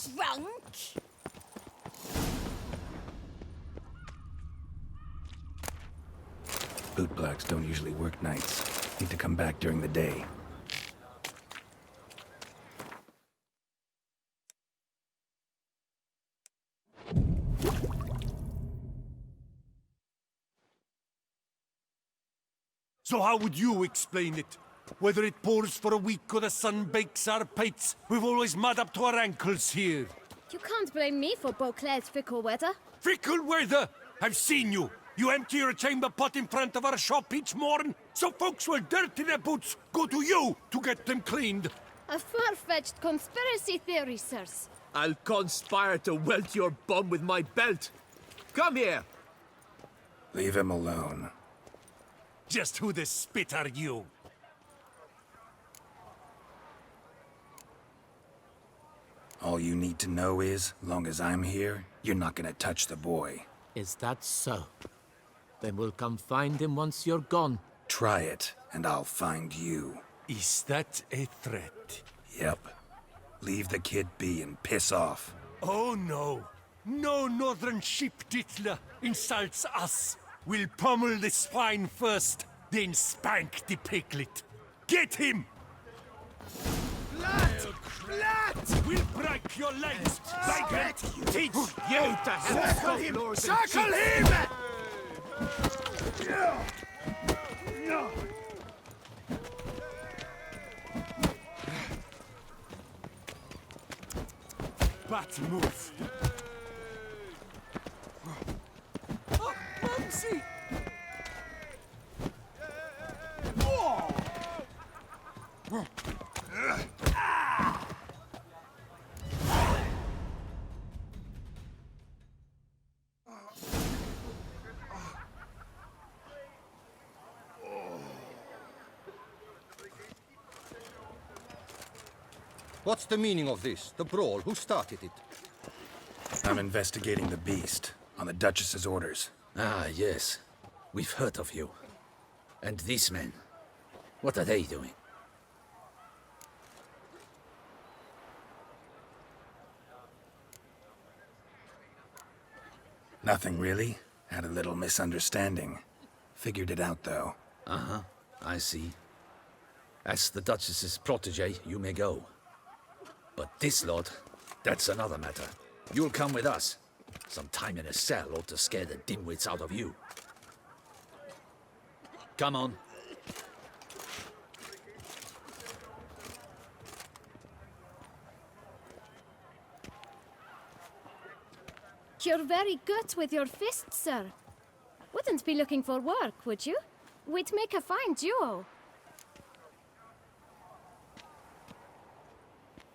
drunk? Bootblacks don't usually work nights. Need to come back during the day. So how would you explain it? Whether it pours for a week or the sun bakes our pates, we've always mud up to our ankles here. You can't blame me for Beauclair's fickle weather. Fickle weather! I've seen you! You empty your chamber pot in front of our shop each morn, so folks will dirty their boots, go to you to get them cleaned. A far-fetched conspiracy theory, sirs. I'll conspire to welt your bum with my belt. Come here! Leave him alone. Just who the spit are you? All you need to know is, long as I'm here, you're not gonna touch the boy. Is that so? Then we'll come find him once you're gone. Try it, and I'll find you. Is that a threat? Yep. Leave the kid be and piss off. Oh no. No northern sheep dittler insults us. We'll pummel the swine first, then spank the piglet. Get him! Lad! Lad! We'll break your legs! Like teach you to Circle him! Circle him! Bat move! Oh, Mumsy! What's the meaning of this? The brawl? Who started it? I'm investigating the beast, on the Duchess's orders. Ah, yes. We've heard of you. And these men, what are they doing? Nothing really. Had a little misunderstanding. Figured it out, though. Uh-huh, I see. As the Duchess's protege, you may go. But this lot, that's another matter. You'll come with us. Some time in a cell ought to scare the dimwits out of you. Come on. You're very good with your fists, sir. Wouldn't be looking for work, would you? We'd make a fine duo.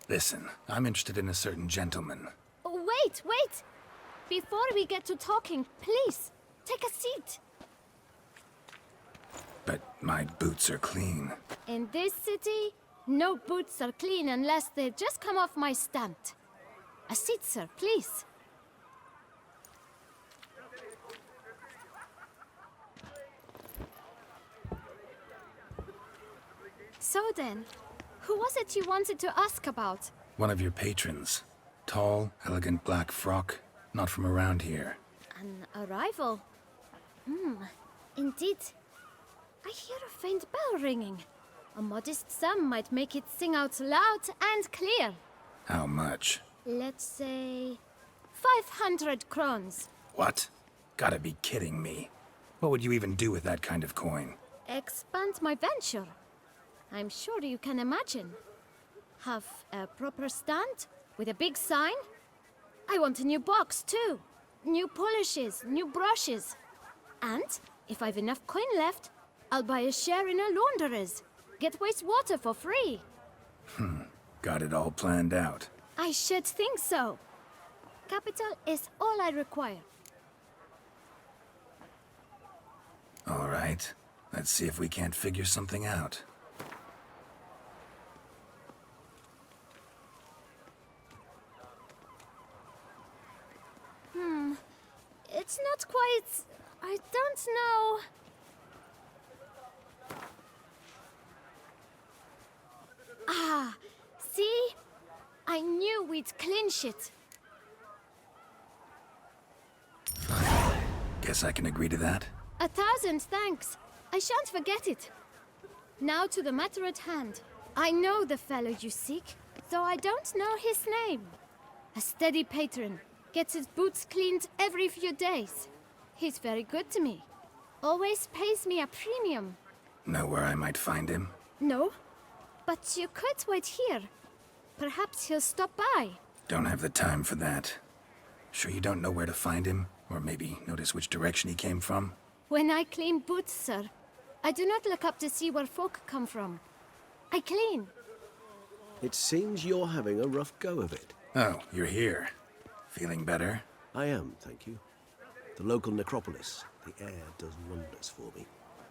Listen, I'm interested in a certain gentleman. Oh, wait, wait! Before we get to talking, please, take a seat. But my boots are clean. In this city, no boots are clean unless they just come off my stand. A seat, sir, please. So then, who was it you wanted to ask about? One of your patrons. Tall, elegant black frock. Not from around here. An arrival? Indeed. I hear a faint bell ringing. A modest sum might make it sing out loud and clear. How much? Let's say 500 crowns. What? Gotta be kidding me. What would you even do with that kind of coin? Expand my venture. I'm sure you can imagine. Have a proper stand with a big sign. I want a new box too. New polishes, new brushes. And if I've enough coin left, I'll buy a share in a launderer's. Get wastewater for free. Got it all planned out. I should think so. Capital is all I require. All right. Let's see if we can't figure something out. It's not quite... I don't know... Ah, see? I knew knew we'd clinch it. Fine. Guess I can agree to that. 1,000 thanks. I shan't forget it. Now to the matter at hand. I know the fellow you seek, though I don't know his name. A steady patron. Gets his boots cleaned every few days. He's very good to me. Always pays me a premium. Know where I might find him? No, but you could wait here. Perhaps he'll stop by. Don't have the time for that. Sure you don't know where to find him? Or maybe notice which direction he came from? When I clean boots, sir, I do not look up to see where folk come from. I clean. It seems you're having a rough go of it. Oh, you're here. Feeling better? I am, thank you. The local necropolis. The air does wonders for me.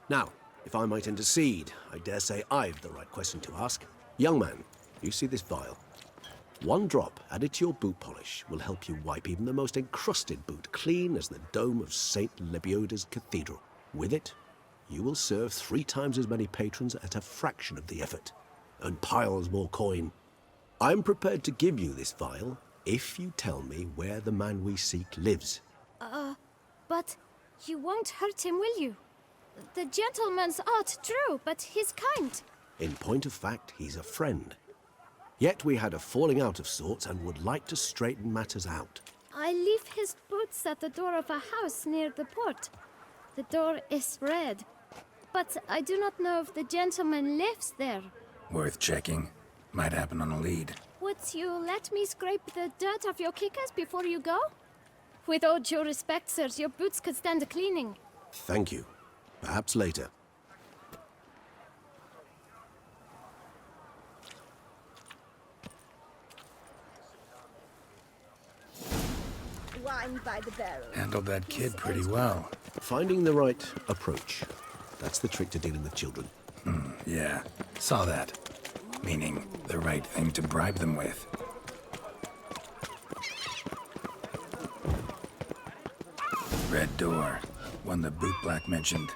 Now, if I might intercede, I dare say I've the right question to ask. Young man, you see this vial? One drop added to your boot polish will help you wipe even the most encrusted boot clean as the dome of St. Lebioda's Cathedral. With it, you will serve 3 times as many patrons at a fraction of the effort, and piles more coin. I'm prepared to give you this vial if you tell me where the man we seek lives. But you won't hurt him, will you? The gentleman's art, true, but he's kind. In point of fact, he's a friend. Yet we had a falling out of sorts and would like to straighten matters out. I leave his boots at the door of a house near the port. The door is red, but I do not know if the gentleman lives there. Worth checking. Might happen on a lead. Would you let me scrape the dirt off your kickers before you go? With all due respect, sirs, your boots could stand a cleaning. Thank you. Perhaps later. Wine by the barrel. Handled that kid pretty well. Finding the right approach. That's the trick to dealing with children. Yeah, saw that. Meaning, the right thing to bribe them with. Red door. One the bootblack mentioned.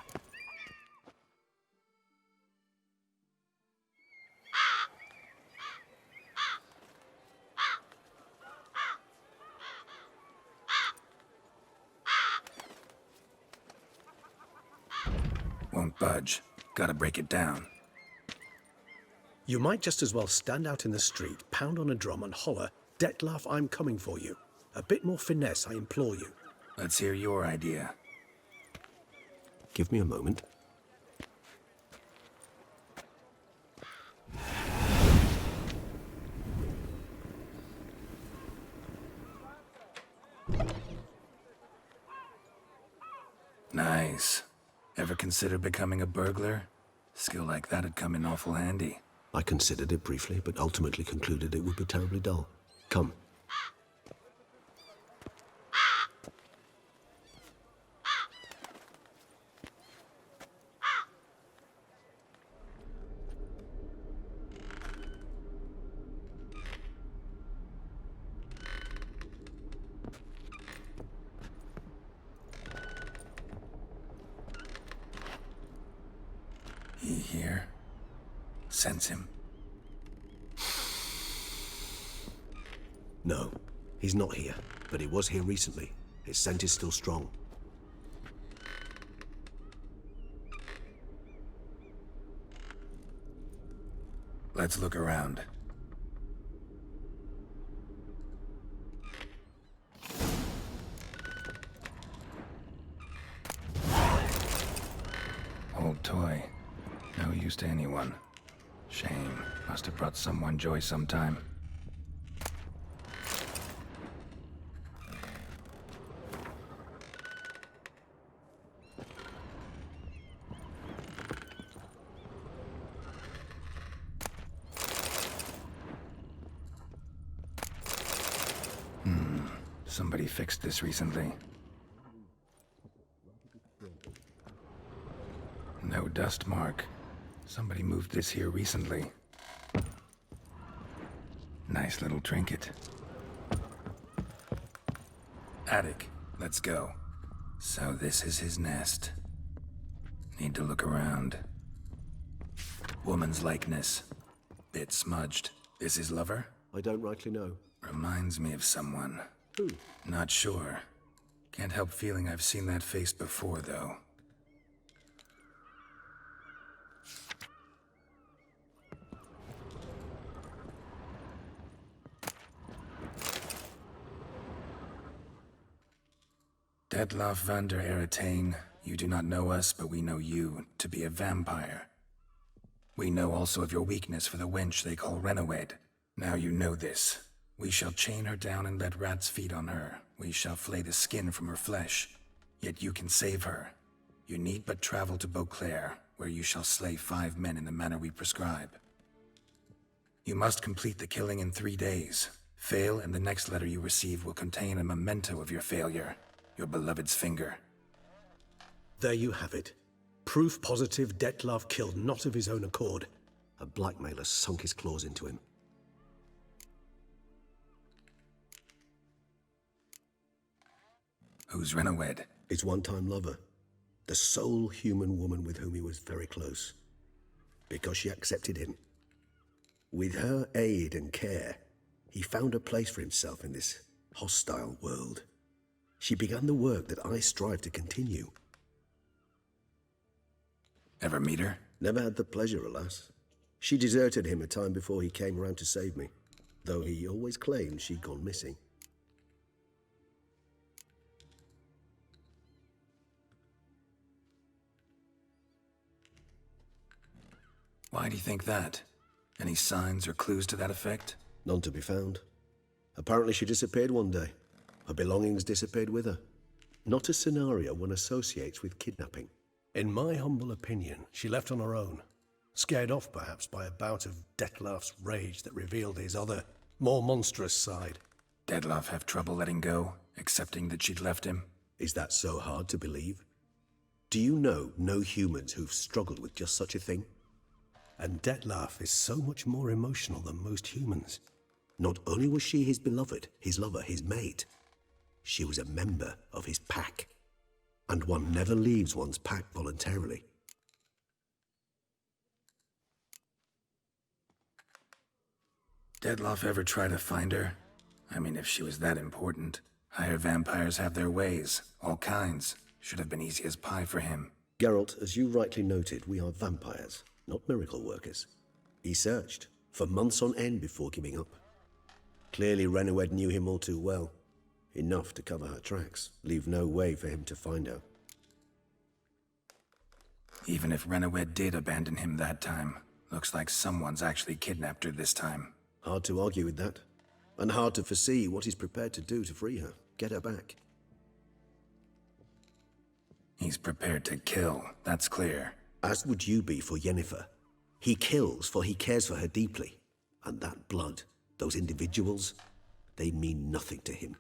Won't budge. Gotta break it down. You might just as well stand out in the street, pound on a drum and holler, "Detlef, I'm coming for you." A bit more finesse, I implore you. Let's hear your idea. Give me a moment. Nice. Ever consider becoming a burglar? Skill like that'd come in awful handy. I considered it briefly, but ultimately concluded it would be terribly dull. Come. He here? Sense him. No, he's not here, but he was here recently. His scent is still strong. Let's look around. Old toy. No use to anyone. Shame. Must have brought someone joy sometime. Somebody fixed this recently. No dust mark. Somebody moved this here recently. Nice little trinket. Attic. Let's go. So this is his nest. Need to look around. Woman's likeness. Bit smudged. This his lover? I don't rightly know. Reminds me of someone. Who? Not sure. Can't help feeling I've seen that face before, though. Detloff van der Eretain, you do not know us, but we know you to be a vampire. We know also of your weakness for the wench they call Renowed. Now you know this. We shall chain her down and let rats feed on her. We shall flay the skin from her flesh. Yet you can save her. You need but travel to Beauclair, where you shall slay 5 men in the manner we prescribe. You must complete the killing in 3 days. Fail, and the next letter you receive will contain a memento of your failure. Your beloved's finger. There you have it. Proof positive Detlav killed not of his own accord. A blackmailer sunk his claws into him. Who's Renowed? His one-time lover. The sole human woman with whom he was very close. Because she accepted him. With her aid and care, he found a place for himself in this hostile world. She began the work that I strive to continue. Ever meet her? Never had the pleasure, alas. She deserted him a time before he came around to save me, though he always claimed she'd gone missing. Why do you think that? Any signs or clues to that effect? None to be found. Apparently she disappeared one day. Her belongings disappeared with her. Not a scenario one associates with kidnapping. In my humble opinion, she left on her own. Scared off, perhaps, by a bout of Detlaf's rage that revealed his other, more monstrous side. Detloff have trouble letting go, accepting that she'd left him? Is that so hard to believe? Do you know no humans who've struggled with just such a thing? And Detlaf is so much more emotional than most humans. Not only was she his beloved, his lover, his mate, she was a member of his pack. And one never leaves one's pack voluntarily. Detloff ever try to find her? I mean, if she was that important. Higher vampires have their ways, all kinds. Should have been easy as pie for him. Geralt, as you rightly noted, we are vampires, not miracle workers. He searched for months on end before giving up. Clearly Renowed knew him all too well. Enough to cover her tracks, leave no way for him to find her. Even if Renowed did abandon him that time, looks like someone's actually kidnapped her this time. Hard to argue with that. And hard to foresee what he's prepared to do to free her, get her back. He's prepared to kill, that's clear. As would you be for Yennefer. He kills for he cares for her deeply. And that blood, those individuals, they mean nothing to him.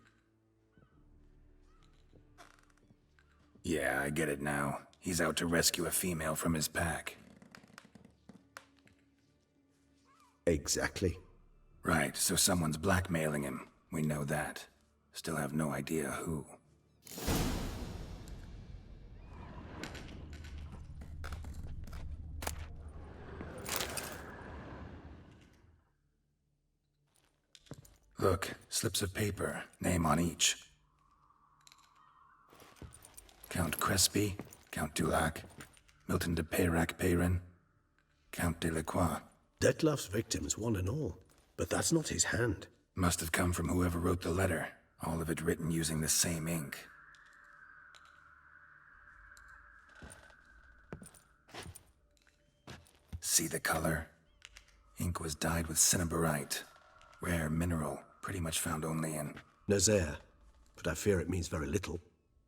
Yeah, I get it now. He's out to rescue a female from his pack. Exactly. Right, so someone's blackmailing him. We know that. Still have no idea who. Look, slips of paper, name on each. Count Crespi, Count Dulac, Milton de Peyrac Peyrin, Count de Lacroix. Detlaf's victims, one and all. But that's not his hand. Must have come from whoever wrote the letter. All of it written using the same ink. See the color? Ink was dyed with cinnabarite. Rare mineral, pretty much found only in... Nazaire. But I fear it means very little.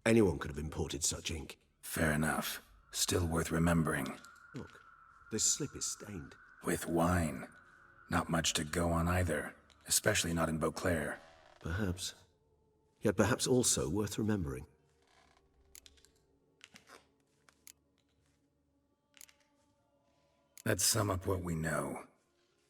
Anyone could have imported such ink. Fair enough. Still worth remembering. Look, this slip is stained. With wine. Not much to go on either. Especially not in Beauclair. Perhaps. Yet perhaps also worth remembering. Let's sum up what we know.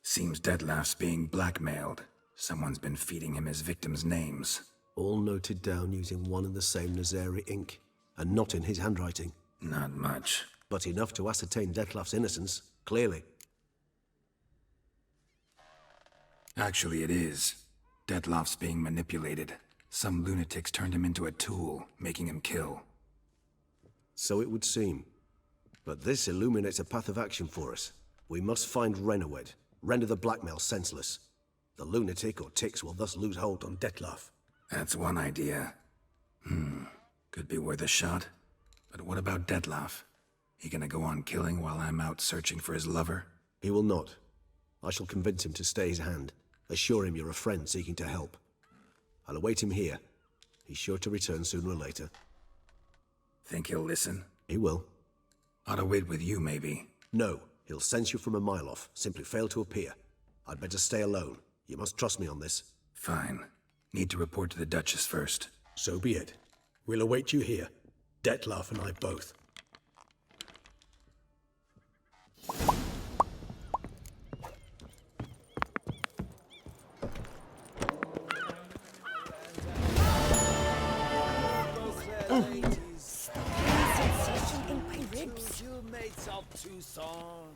Seems Detlaf's being blackmailed. Someone's been feeding him his victims' names. All noted down using one and the same Nazaire ink, and not in his handwriting. Not much. But enough to ascertain Detlaf's innocence, clearly. Actually, it is. Detlof's being manipulated. Some lunatics turned him into a tool, making him kill. So it would seem. But this illuminates a path of action for us. We must find Renowed, render the blackmail senseless. The lunatic or ticks will thus lose hold on Detlaf. That's one idea. Could be worth a shot. But what about Detlef? He gonna go on killing while I'm out searching for his lover? He will not. I shall convince him to stay his hand. Assure him you're a friend seeking to help. I'll await him here. He's sure to return sooner or later. Think he'll listen? He will. Ought to wait with you, maybe. No, he'll sense you from a mile off. Simply fail to appear. I'd better stay alone. You must trust me on this. Fine. Need to report to the Duchess first. So be it. We'll await you here. Detlaf and I both. Sensation in my ribs. You made up too song.